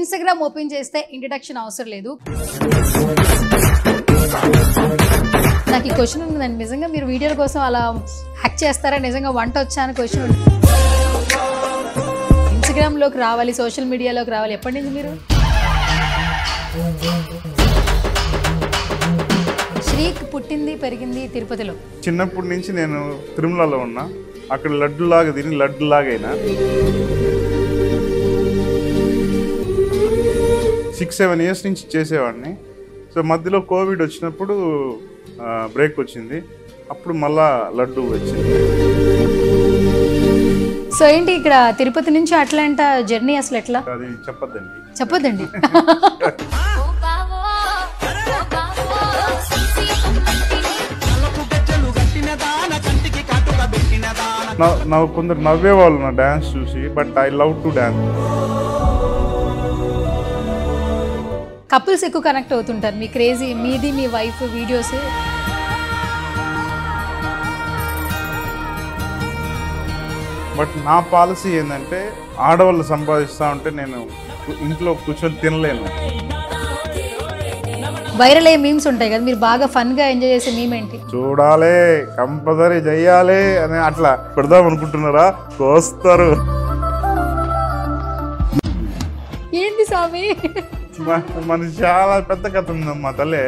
Instagram open చేస్తే introduction అవసరం లేదు. నాకు ఈ క్వశ్చన్ ఉందండి, నిజంగా మీరు వీడియోల కోసం అలా హ్యాక్ చేస్తారా? నిజంగా వంట వచ్చా అని క్వశ్చన్ ఉంది. ఇన్స్టాగ్రామ్లోకి రావాలి, సోషల్ మీడియాలోకి రావాలి, ఎప్పటి నుంచి మీరు? శ్రీక్ పుట్టింది పెరిగింది తిరుపతిలో. చిన్నప్పటి నుంచి నేను తిరుమలలో ఉన్నా, అక్కడ లడ్డులాగా తిని లడ్డులాగైనా. 6-7 years నుంచి చేసేవాడిని. సో మధ్యలో కోవిడ్ వచ్చినప్పుడు బ్రేక్ వచ్చింది, అప్పుడు మళ్ళా లడ్డు వచ్చింది. సో ఏంటి ఇక్కడ తిరుపతి నుంచి అట్లాంటా జర్నీ అసలు ఎట్లా? అది చెప్పొద్దండి. చెప్పొద్దండి. కొందరు నవ్వేవాళ్ళు నా డాన్స్ చూసి, but I love to dance. Couples ఎక్కువ కనెక్ట్ అవుతుంటారు మీ క్రేజీ, మీది మీ వైఫ్ వీడియోస్. బట్ నా పాలసీ ఏంటంటే ఆడవాళ్ళు సంపాదిస్తూ ఉంటే నేను ఇంట్లో కూర్చొని తినలేను. వైరల్ అయ్యే మీమ్స్ ఉంటాయి కదా, మీరు బాగా ఫన్గా ఎంజాయ్ చేసే మీమ్ ఏంటి? చూడాలి, కంపల్సరీ చెయ్యాలి అని అట్లా పెడదాం అనుకుంటున్నారా? కోస్తారు. ఏంటి స్వామి? మనకి చాలా పెద్ద కథ ఉందమ్మా తల్లే.